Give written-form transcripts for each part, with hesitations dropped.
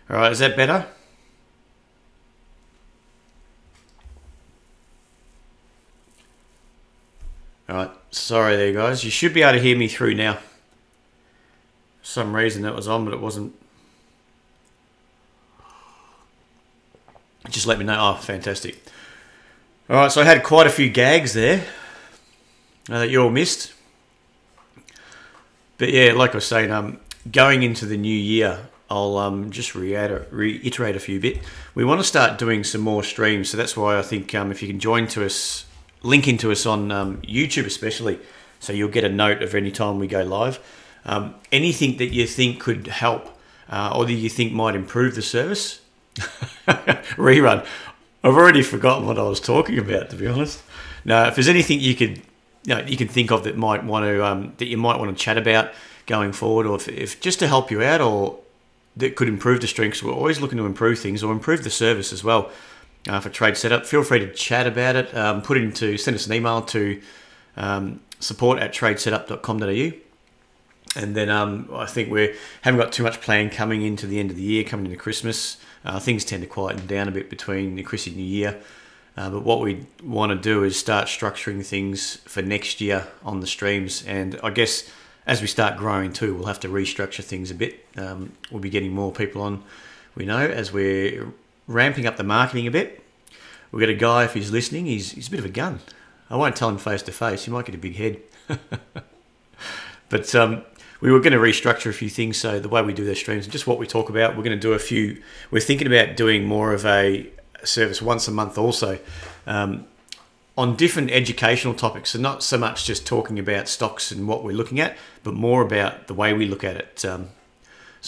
All right, is that better? All right, sorry there, guys. You should be able to hear me through now. For some reason that was on, but it wasn't. Just let me know. Oh, fantastic. All right, so I had quite a few gags there that you all missed. But yeah, like I was saying, going into the new year, I'll just reiterate a few bit. We want to start doing some more streams, so that's why I think if you can join to us, link into us on YouTube especially, so you'll get a note of any time we go live. Anything that you think could help or that you think might improve the service, rerun. I've already forgotten what I was talking about, to be honest. No, if there's anything you could, you can think of that might want to that you might want to chat about going forward, or if just to help you out, or that could improve the stream, because we're always looking to improve things or improve the service as well. For Trade Setup, feel free to chat about it. Send us an email to support@tradesetup.com.au. And then I think we haven't got too much plan coming into the end of the year, coming into Christmas. Things tend to quieten down a bit between the Christmas and New Year. But what we want to do is start structuring things for next year on the streams. And I guess as we start growing too, we'll have to restructure things a bit. We'll be getting more people on, we know, as we're ramping up the marketing a bit. We've got a guy, if he's listening, he's a bit of a gun. I won't tell him face to face. He might get a big head. But we were going to restructure a few things. So the way we do those streams and just what we talk about, we're going to do a few. We're thinking about doing more of a service once a month also on different educational topics. So not so much just talking about stocks and what we're looking at, but more about the way we look at it. So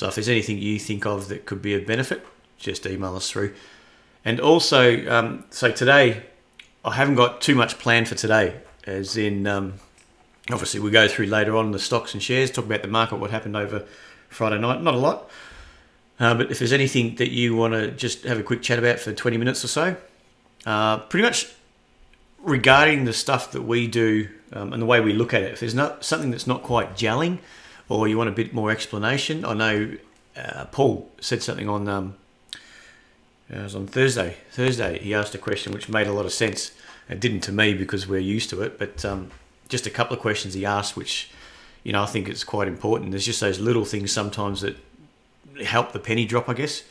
if there's anything you think of that could be of benefit, just email us through. And also, so today, I haven't got too much planned for today, as in, obviously we'll go through later on the stocks and shares, talk about the market, what happened over Friday night, not a lot. But if there's anything that you want to just have a quick chat about for 20 minutes or so, pretty much regarding the stuff that we do and the way we look at it, if there's not something that's not quite gelling or you want a bit more explanation, I know Paul said something on... it was on Thursday. He asked a question which made a lot of sense. It didn't to me because we're used to it, but just a couple of questions he asked, which I think it's quite important. There's just those little things sometimes that help the penny drop, I guess,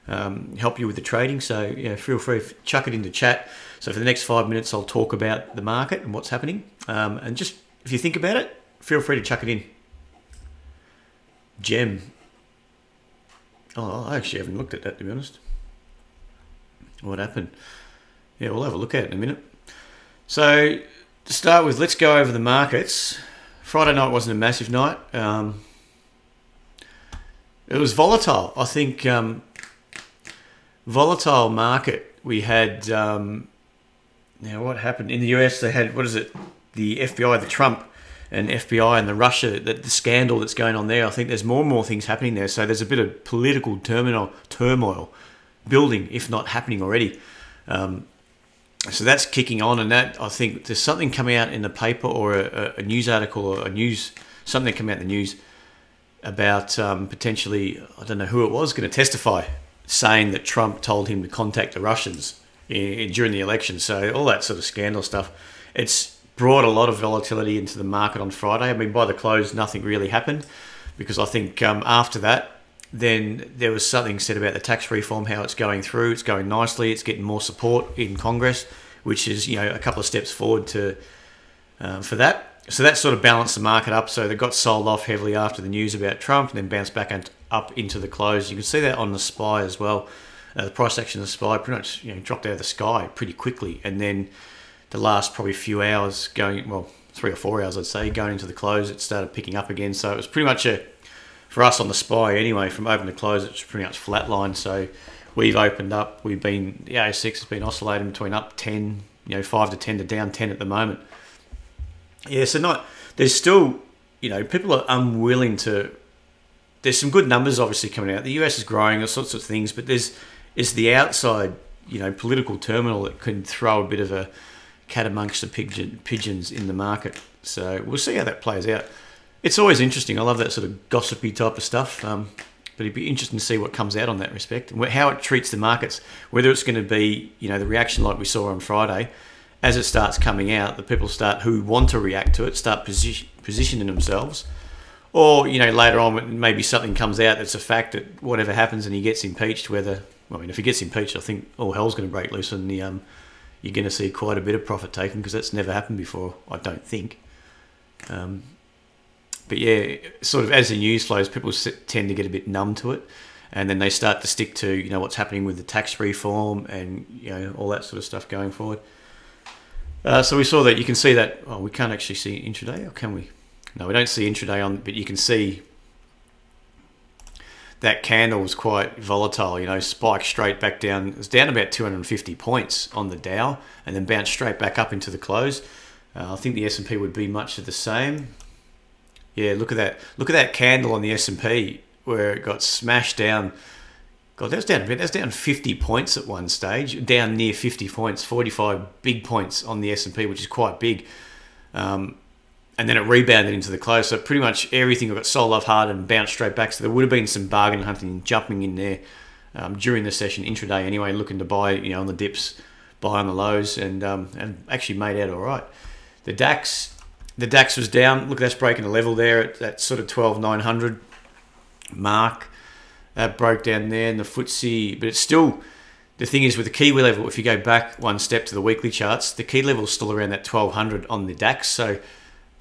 help you with the trading. So yeah, feel free to chuck it into chat. So for the next 5 minutes, I'll talk about the market and what's happening. And just if you think about it, feel free to chuck it in. Gem. Oh, I actually haven't looked at that, to be honest. What happened? Yeah, we'll have a look at it in a minute. So to start with, let's go over the markets. Friday night wasn't a massive night. It was volatile. I think volatile market. We had now what happened in the US? They had, what is it? The FBI, the Trump and FBI and the Russia, the scandal that's going on there. I think there's more and more things happening there. So there's a bit of political turmoil building, if not happening already. So that's kicking on, and that, I think there's something coming out in the paper or a news article or something coming out in the news about potentially, I don't know who it was, going to testify saying that Trump told him to contact the Russians during the election. So all that sort of scandal stuff. It's brought a lot of volatility into the market on Friday. I mean, by the close, nothing really happened because I think after that, then there was something said about the tax reform, how it's going through. It's going nicely. It's getting more support in Congress, which is a couple of steps forward for that. So that sort of balanced the market up. So they got sold off heavily after the news about Trump, and then bounced back up into the close. You can see that on the SPY as well. The price action of the SPY pretty much dropped out of the sky pretty quickly, and then the last probably few hours 3 or 4 hours I'd say, going into the close, it started picking up again. So it was pretty much for us on the SPY anyway, from open to close, it's pretty much flatlined. So we've opened up, the ASX has been oscillating between up 10, 5 to 10 to down 10 at the moment. Yeah, so there's still, people are unwilling to, there's some good numbers obviously coming out. The US is growing, all sorts of things, but it's the outside, political turmoil that can throw a bit of a cat amongst the pigeons in the market. So we'll see how that plays out. It's always interesting. I love that sort of gossipy type of stuff. but it'd be interesting to see what comes out on that respect, and how it treats the markets, whether it's going to be, you know, the reaction like we saw on Friday. As it starts coming out, the people who want to react to it start positioning themselves. Or, you know, later on, maybe something comes out that's a fact that whatever happens and he gets impeached, if he gets impeached, I think all hell's going to break loose, and you're going to see quite a bit of profit taken, because that's never happened before, I don't think. But yeah, sort of as the news flows, people tend to get a bit numb to it, and then they start to stick to, you know, what's happening with the tax reform and, you know, all that sort of stuff going forward. So we saw that. You can see that. Oh, we can't actually see intraday, or can we? No, we don't see intraday on, but you can see that candle was quite volatile. You know, spiked straight back down. It was down about 250 points on the Dow, and then bounced straight back up into the close. I think the S&P would be much of the same. Yeah, look at that. Look at that candle on the S&P where it got smashed down. God, that was down a bit. That was down 50 points at one stage. Down near 50 points, 45 big points on the S&P, which is quite big. And then it rebounded into the close. So pretty much everything got sold off hard and bounced straight back. So there would have been some bargain hunting jumping in there during the session, intraday anyway, looking to buy, you know, on the dips, buy on the lows, and actually made out all right. The DAX was down. Look, that's breaking a level there at that sort of 12,900 mark. That broke down there in the FTSE, but it's still, the thing is with the key level, if you go back one step to the weekly charts, the key level is still around that 1200 on the DAX. So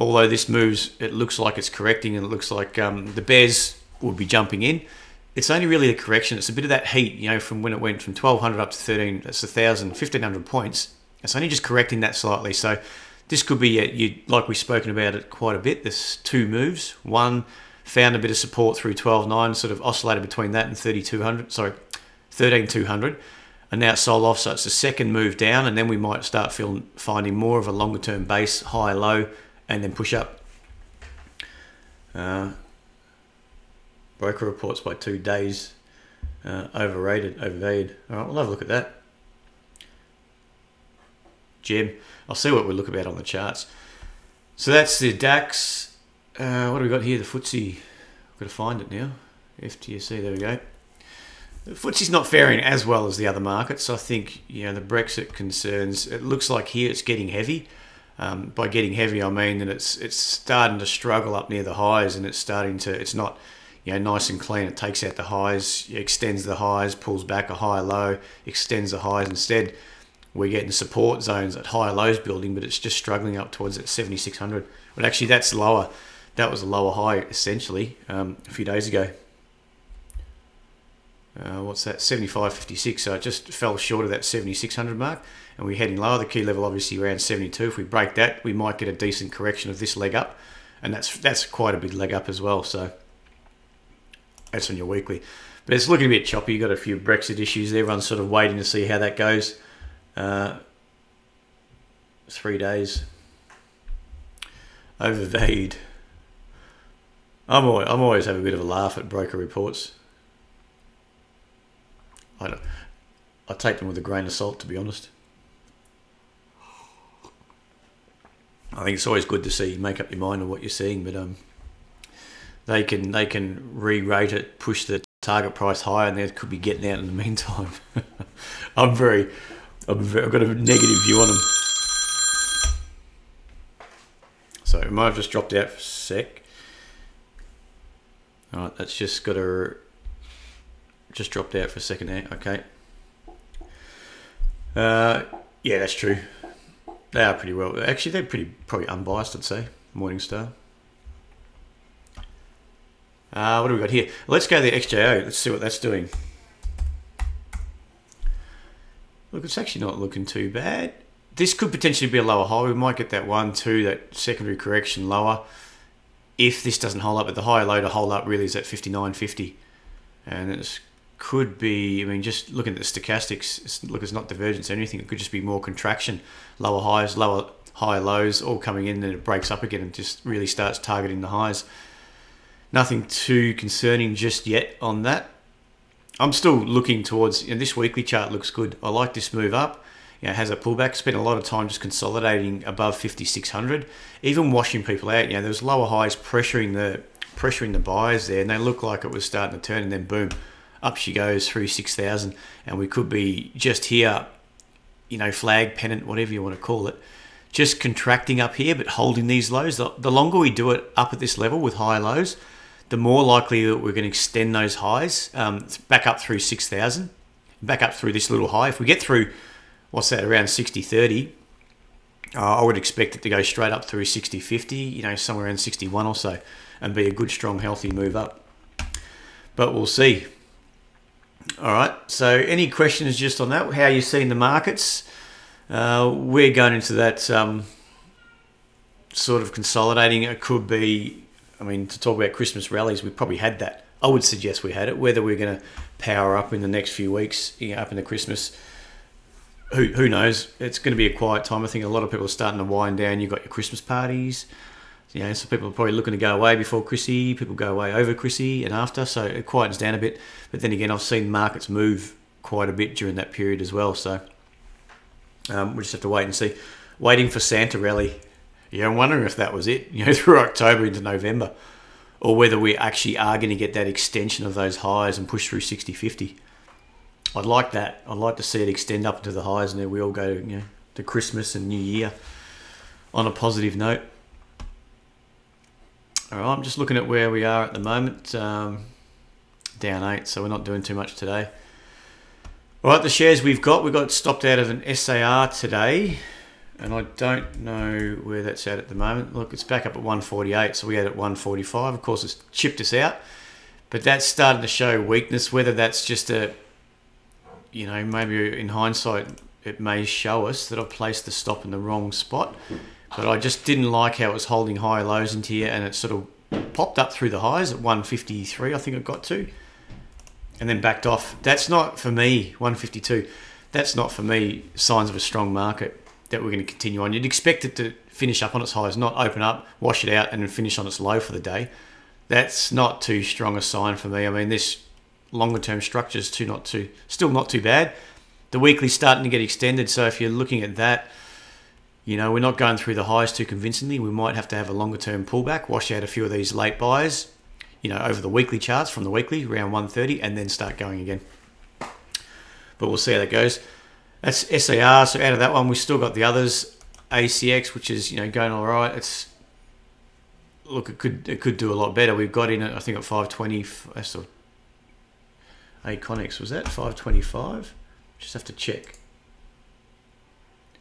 although this moves, it looks like it's correcting, and it looks like the bears will be jumping in. It's only really a correction. It's a bit of that heat, you know, from when it went from 1200 up to 13, that's 1,500 points. It's only just correcting that slightly. So this could be, like we've spoken about it quite a bit, there's two moves. One, found a bit of support through 12.9, sort of oscillated between that and 13,200, and now it's sold off. So it's the second move down, and then we might start finding more of a longer term base, high, low, and then push up. Broker reports by 2 days, overvalued. All right, we'll have a look at that. Gem. I'll see what we look about on the charts. So that's the DAX. What do we got here? The FTSE. I've got to find it now. FTSE, there we go. The FTSE's not faring as well as the other markets. I think, you know, the Brexit concerns, it looks like here it's getting heavy. By getting heavy, I mean that it's starting to struggle up near the highs, and it's not, you know, nice and clean. It takes out the highs, extends the highs, pulls back a high low, extends the highs. Instead, we're getting support zones at higher lows building, but it's just struggling up towards that 7,600. But actually, that's lower. That was a lower high, essentially, a few days ago. What's that? 75.56. So it just fell short of that 7,600 mark. And we're heading lower. The key level, obviously, around 72. If we break that, we might get a decent correction of this leg up. And that's quite a big leg up as well. So that's on your weekly. But it's looking a bit choppy. You've got a few Brexit issues. Everyone's sort of waiting to see how that goes. 3 days. Overvalued. I'm always have a bit of a laugh at broker reports. I take them with a grain of salt, to be honest. I think it's always good to see you make up your mind on what you're seeing, but they can re-rate it, push the target price higher, and they could be getting out in the meantime. I've got a negative view on them. So it might have just dropped out for a sec. All right, that's just got to just dropped out for a second there. Okay. Yeah, that's true. They are pretty well. Actually, they're probably unbiased, I'd say. Morningstar. What do we got here? Let's go to the XJO. Let's see what that's doing. Look, it's actually not looking too bad. This could potentially be a lower high. We might get that 1, 2, that secondary correction lower. If this doesn't hold up, but the higher low to hold up really is at 59.50. And it could be, I mean, just looking at the stochastics, it's not divergence or anything. It could just be more contraction. Lower highs, higher lows, all coming in, then it breaks up again and just really starts targeting the highs. Nothing too concerning just yet on that. I'm still looking towards, this weekly chart looks good. I like this move up. It has a pullback. Spent a lot of time just consolidating above 5,600, even washing people out. There was lower highs pressuring pressuring the buyers there, and they look like it was starting to turn, and then boom, up she goes through 6,000, and we could be just here, you know, flag, pennant, whatever you want to call it, just contracting up here, but holding these lows. The longer we do it up at this level with high lows, the more likely that we're going to extend those highs back up through 6,000, back up through this little high. If we get through, what's that, around 60.30, I would expect it to go straight up through 60.50, you know, somewhere around 61 or so, and be a good, strong, healthy move up. But we'll see. All right, so any questions just on that? How are you seeing the markets? We're going into that sort of consolidating. It could be, I mean, to talk about Christmas rallies, we probably had that. I would suggest we had it. Whether we're going to power up in the next few weeks, you know, up into Christmas, who knows? It's going to be a quiet time. I think a lot of people are starting to wind down. You've got your Christmas parties. You know, so people are probably looking to go away before Chrissy. People go away over Chrissy and after, so it quietens down a bit. But then again, I've seen markets move quite a bit during that period as well. So we just have to wait and see. Waiting for Santa rally. Yeah, I'm wondering if that was it, you know, through October into November, or whether we actually are going to get that extension of those highs and push through 60.50. I'd like that. I'd like to see it extend up to the highs, and then we all go, you know, to Christmas and New Year on a positive note. All right, I'm just looking at where we are at the moment. Down 8, so we're not doing too much today. All right, the shares we've got stopped out of an SAR today, and I don't know where that's at the moment. Look, it's back up at 148, so we had it at 145. Of course, it's chipped us out, but that's starting to show weakness. Whether that's just a, you know, maybe in hindsight, it may show us that I placed the stop in the wrong spot. But I just didn't like how it was holding high lows into here, and it sort of popped up through the highs at 153, I think it got to, and then backed off. That's not, for me, 152, that's not, for me, signs of a strong market that we're going to continue on. You'd expect it to finish up on its highs, not open up, wash it out, and then finish on its low for the day. That's not too strong a sign for me. I mean, this longer-term structure is still not too bad. The weekly's starting to get extended, so if you're looking at that, you know, we're not going through the highs too convincingly. We might have to have a longer term pullback, wash out a few of these late buys, you know, over the weekly charts from the weekly, around 130, and then start going again. But we'll see how that goes. That's SAR, so out of that one, we've still got the others. ACX, which is, you know, going all right. It's, look, it could do a lot better. We've got in it, I think, at 520. So Aconex, was that 525? Just have to check.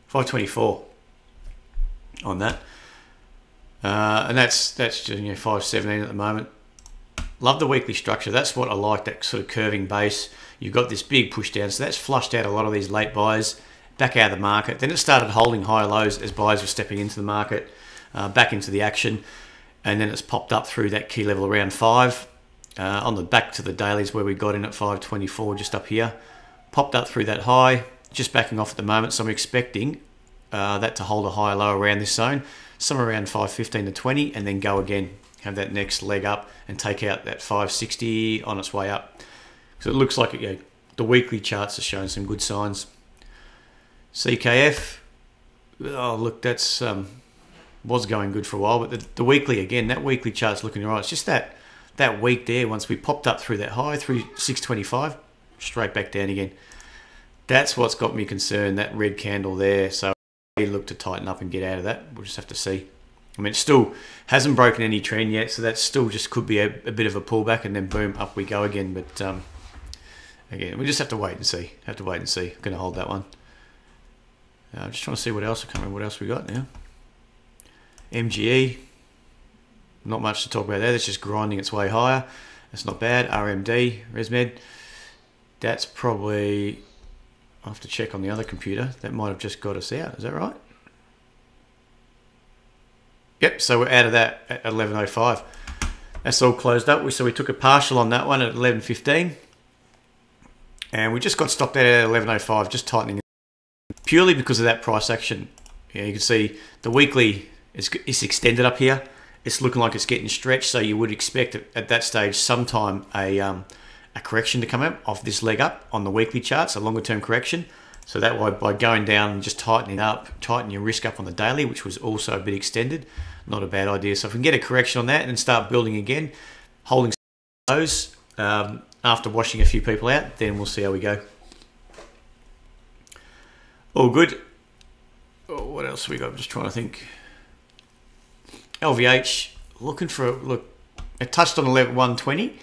524. On that, and that's just, you know, 517 at the moment. Love the weekly structure. That's what I like, that sort of curving base. You've got this big push down, so that's flushed out a lot of these late buys back out of the market. Then it started holding high lows as buyers were stepping into the market, back into the action, and then it's popped up through that key level around 5 on the back to the dailies where we got in at 524, just up here, popped up through that high, just backing off at the moment. So I'm expecting that to hold a high low around this zone, somewhere around 515 to 20, and then go again, have that next leg up and take out that 560 on its way up. So it looks like it, you know, the weekly charts are showing some good signs. CKF, oh look, that's was going good for a while, but the weekly again, that weekly chart's looking all right. It's just that week there, once we popped up through that high, through 625, straight back down again. That's what's got me concerned, that red candle there. So look to tighten up and get out of that. We'll just have to see. I mean, it still hasn't broken any trend yet, so that still just could be a bit of a pullback, and then boom, up we go again. But again, we just have to wait and see. I'm going to hold that one. I'm just trying to see what else. I can't remember what else we got now. MGE, not much to talk about there. That's just grinding its way higher. That's not bad. RMD, ResMed, that's probably, I have to check on the other computer. That might have just got us out. Is that right? Yep, so we're out of that at 11.05. That's all closed up. So we took a partial on that one at 11.15. And we just got stopped out at 11.05, just tightening. Purely because of that price action. You can see the weekly is extended up here. It's looking like it's getting stretched, so you would expect at that stage sometime a correction to come out off this leg up on the weekly charts, a longer term correction. So that way, by going down and just tightening up, tighten your risk up on the daily, which was also a bit extended, not a bad idea. So if we can get a correction on that and then start building again, holding those after washing a few people out, then we'll see how we go. All good. Oh, what else have we got? I'm just trying to think. LVH, looking for, look, it touched on the level 120,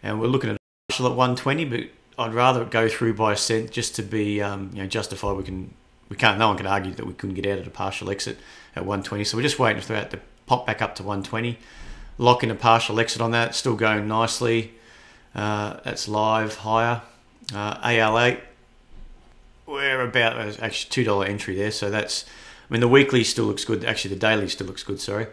and we're looking at a partial at 120, but I'd rather go through by a cent just to be justified. No one can argue that we couldn't get out at a partial exit at 120, so we're just waiting for that to pop back up to 120. Lock in a partial exit on that, still going nicely. That's live higher. AL8, we're about actually $2 entry there, so that's, I mean, the weekly still looks good. Actually, the daily still looks good, sorry.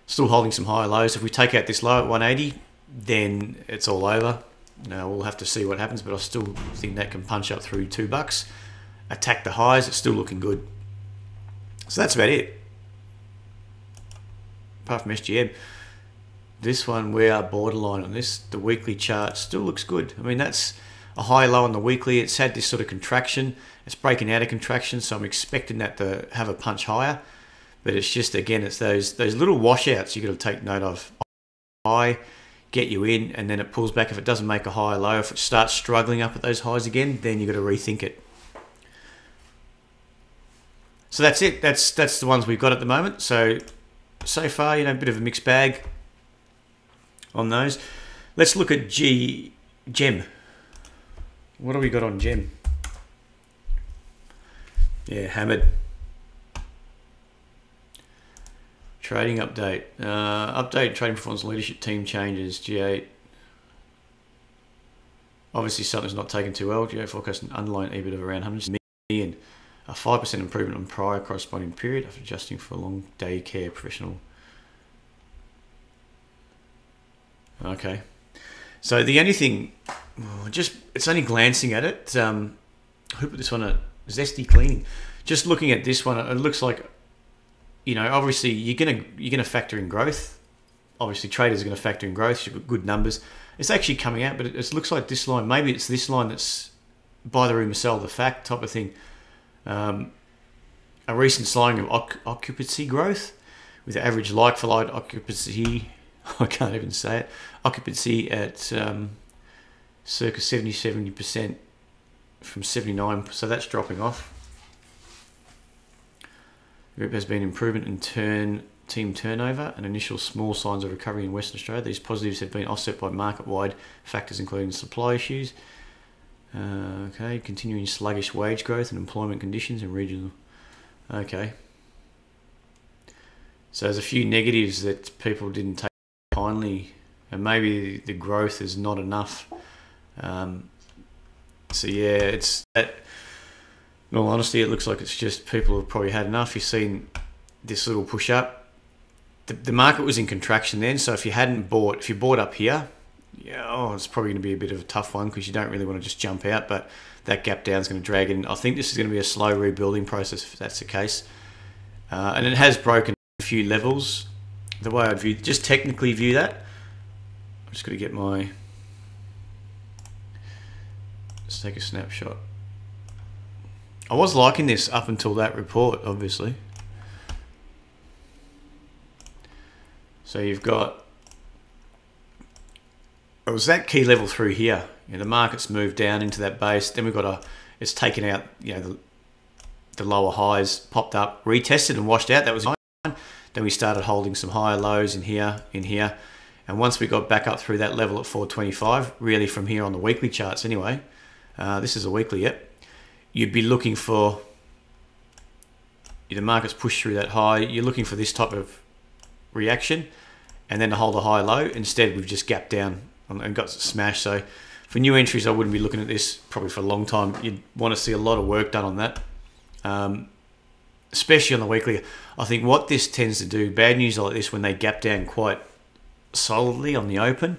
Still holding some higher lows. If we take out this low at 180, then it's all over. Now we'll have to see what happens, but I still think that can punch up through $2. Attack the highs, it's still looking good. So that's about it. Apart from SGM. This one, we are borderline on this. The weekly chart still looks good. I mean, that's a high low on the weekly. It's had this sort of contraction. It's breaking out of contraction, so I'm expecting that to have a punch higher. But it's just, again, it's those little washouts you got to take note of. High, get you in, and then it pulls back. If it doesn't make a high low, if it starts struggling up at those highs again, then you got to rethink it. So that's it. That's the ones we've got at the moment. So far, a bit of a mixed bag on those. Let's look at GEM. What do we got on GEM? Yeah, hammered. Trading update. Update trading performance leadership team changes. G8. Obviously something's not taken too well. G8 forecast an underlying EBIT of around 100 million. A 5% improvement on prior corresponding period after adjusting for long day care professional. Okay. So the only thing, it's only glancing at it. Who put this one at? Zesty Cleaning. Just looking at this one, it looks like, obviously you're gonna factor in growth. Obviously traders are going to factor in growth. You've got good numbers. It's actually coming out, but it looks like this line. Maybe it's this line that's buy the rumor, sell the fact type of thing. A recent slowing of occupancy growth with the average like-for-like occupancy. I can't even say it. Occupancy at circa 70% from 79%. So that's dropping off. The group has been improvement in team turnover and initial small signs of recovery in Western Australia. These positives have been offset by market-wide factors including supply issues. Okay, continuing sluggish wage growth and employment conditions in regional. Okay. So there's a few negatives that people didn't take kindly, and maybe the growth is not enough. So yeah, it's that. In all honesty, it looks like it's just people have probably had enough. You've seen this little push up. The market was in contraction then, so if you bought up here, it's probably going to be a bit of a tough one because you don't really want to just jump out, but that gap down is going to drag in. I think this is going to be a slow rebuilding process if that's the case. And it has broken a few levels. The way I'd just technically view that, I'm just going to get let's take a snapshot. I was liking this up until that report, obviously. So you've got, it was that key level through here. The market's moved down into that base. Then we've got it's taken out, the lower highs, popped up, retested and washed out. That was fine. Then we started holding some higher lows in here. And once we got back up through that level at 425, really from here on the weekly charts anyway, this is a weekly, yep. You'd be looking for, the market's pushed through that high, you're looking for this type of reaction and then to hold a high low. Instead, we've just gapped down and got smashed. So for new entries, I wouldn't be looking at this probably for a long time. You'd want to see a lot of work done on that, especially on the weekly. I think what this tends to do, bad news like this, when they gap down quite solidly on the open,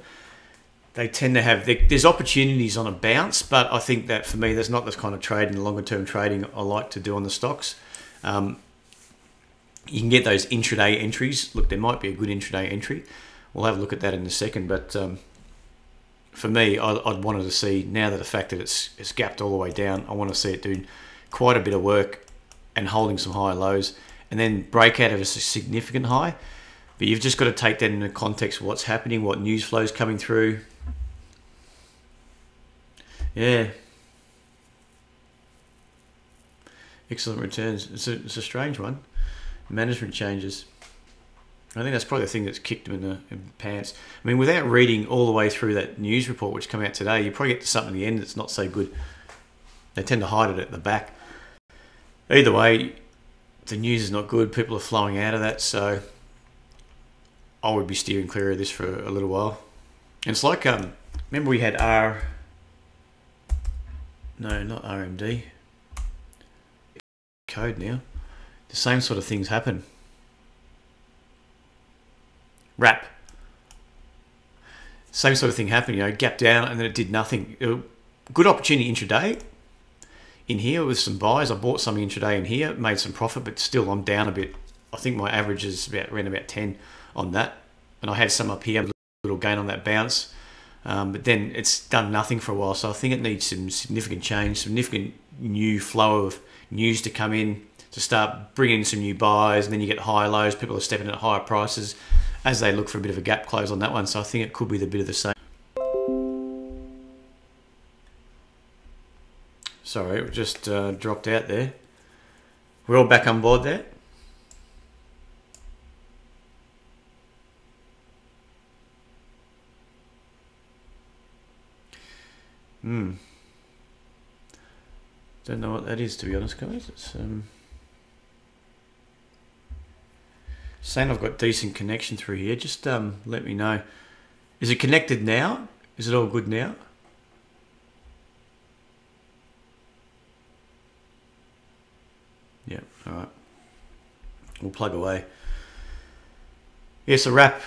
they tend to have, there's opportunities on a bounce, but I think that for me, that's not the kind of trade and longer term trading I like to do on the stocks. You can get those intraday entries. Look, there might be a good intraday entry. We'll have a look at that in a second, but for me, I'd wanted to see, now that the fact that it's gapped all the way down, I want to see it do quite a bit of work and holding some higher lows, and then break out of a significant high. But you've just got to take that in the context of what's happening, what news flow is coming through. Yeah. Excellent returns. It's a strange one. Management changes. I think that's probably the thing that's kicked them in the pants. I mean, without reading all the way through that news report which came out today, you probably get to something at the end that's not so good. They tend to hide it at the back. Either way, the news is not good. People are flowing out of that, so I would be steering clear of this for a little while. And it's like, remember we had no, not RMD. Code now. The same sort of things happen. Wrap. Same sort of thing happened, you know, gap down and then it did nothing. Good opportunity intraday. In here with some buys, I bought something intraday in here, made some profit, but still I'm down a bit. I think my average is around about 10 on that. And I had some up here, a little gain on that bounce. But then it's done nothing for a while. So I think it needs some significant change, significant new flow of news to come in to start bringing in some new buys. And then you get higher lows. People are stepping at higher prices as they look for a bit of a gap close on that one. So I think it could be the bit of the same. Sorry, it just dropped out there. We're all back on board there. Don't know what that is, to be honest, guys. It's saying I've got decent connection through here. Just let me know. Is it connected now? Is it all good now? Yeah, all right. We'll plug away. Yes, a wrap.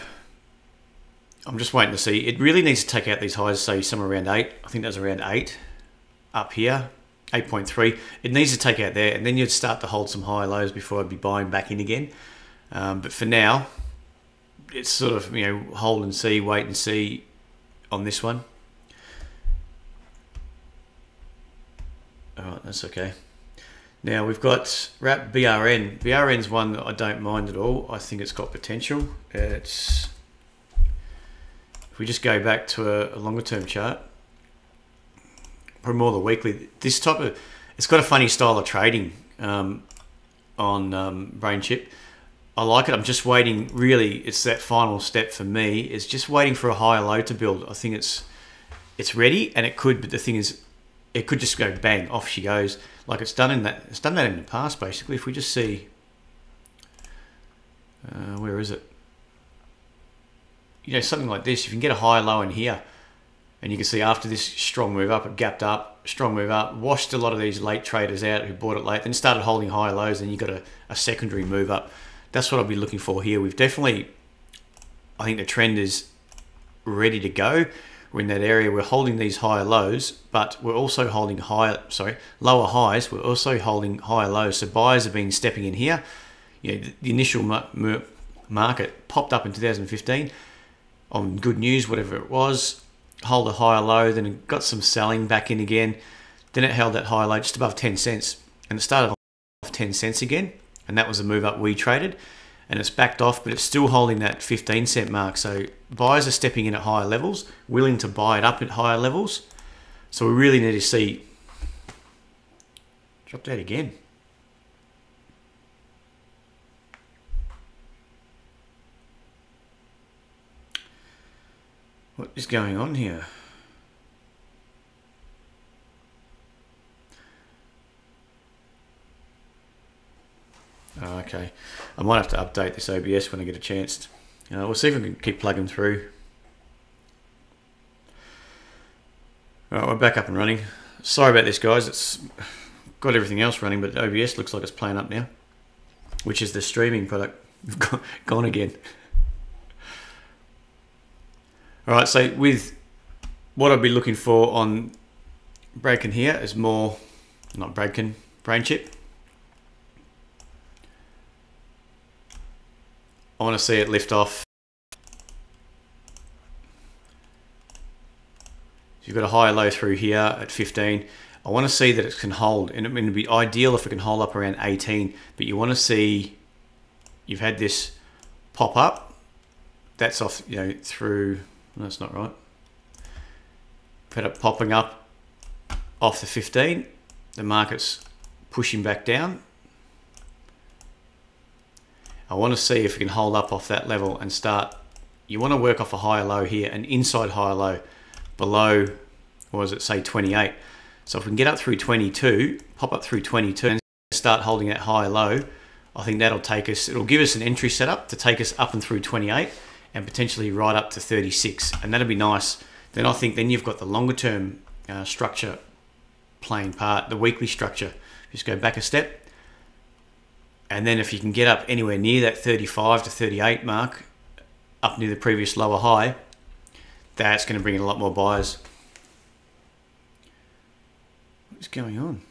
I'm just waiting to see. It really needs to take out these highs, say somewhere around 8. I think that's around 8 up here, 8.3. It needs to take out there, and then you'd start to hold some higher lows before I'd be buying back in again. But for now, it's sort of, you know, hold and see, wait and see on this one. All right, that's okay. Now we've got wrap BRN. BRN's one that I don't mind at all. I think it's got potential. If we just go back to a longer term chart, probably more the weekly, this type of, it's got a funny style of trading on Brain Chip. I like it. I'm just waiting, really, it's that final step for me, is just waiting for a higher low to build. I think it's ready, and it could, but the thing is, it could just go bang, off she goes. Like it's done that in the past, basically. If we just see, where is it? You know, something like this, if you can get a high low in here, and you can see after this strong move up, it gapped up, strong move up, washed a lot of these late traders out who bought it late, then started holding higher lows, and you got a secondary move up. That's what I'll be looking for here. We've definitely, I think the trend is ready to go. We're in that area, we're holding these higher lows, but we're also holding lower highs, we're also holding higher lows. So buyers have been stepping in here. You know, the initial market popped up in 2015 on good news, whatever it was, hold a higher low, then it got some selling back in again. Then it held that higher low just above 10 cents, and it started off 10 cents again, and that was the move up we traded. And it's backed off, but it's still holding that 15-cent mark. So buyers are stepping in at higher levels, willing to buy it up at higher levels. So we really need to see, drop that again. What is going on here? Oh, okay, I might have to update this OBS when I get a chance. We'll see if we can keep plugging through. All right, we're back up and running. Sorry about this, guys. It's got everything else running, but OBS looks like it's playing up now, which is the streaming product. Gone again. All right, so with what I'd be looking for on breaking here is more, not breaking, Brain Chip. I want to see it lift off. You've got a higher low through here at 15. I want to see that it can hold, and it'd be ideal if it can hold up around 18, but you want to see you've had this pop up. That's off, you know, through, no, that's not right. Had it popping up off the 15. The market's pushing back down. I want to see if it can hold up off that level and start. You want to work off a higher low here, an inside higher low below, what does it say, 28. So if we can get up through 22, pop up through 22 and start holding that higher low, I think that'll take us, it'll give us an entry setup to take us up and through 28 and potentially right up to 36. And that'll be nice. Then I think then you've got the longer term structure playing part, the weekly structure. Just go back a step. And then if you can get up anywhere near that 35 to 38 mark, up near the previous lower high, that's going to bring in a lot more buyers. What's going on?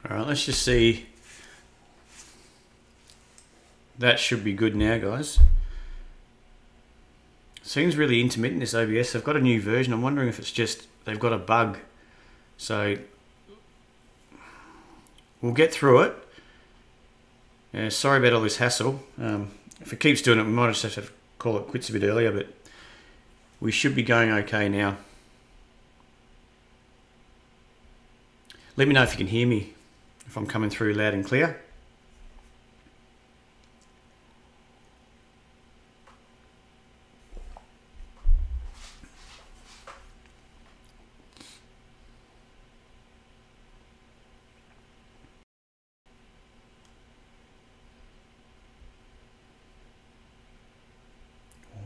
All right, let's just see. That should be good now, guys. Seems really intermittent, this OBS. They've got a new version. I'm wondering if it's just they've got a bug. So we'll get through it. Yeah, sorry about all this hassle. If it keeps doing it, we might just have to call it quits a bit earlier, but we should be going okay now. Let me know if you can hear me, if I'm coming through loud and clear.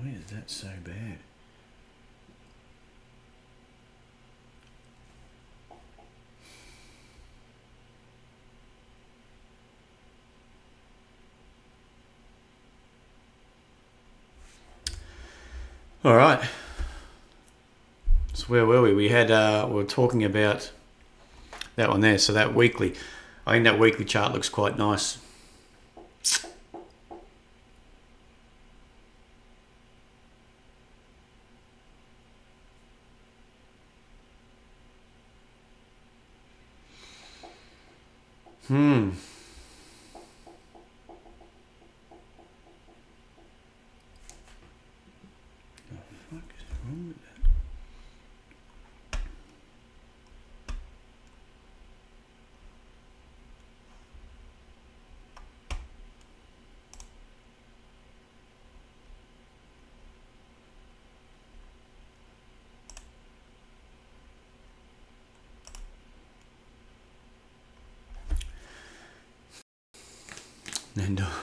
Why is that so bad? All right. So where were we? We had we were talking about that one there. So that weekly, I think that weekly chart looks quite nice. And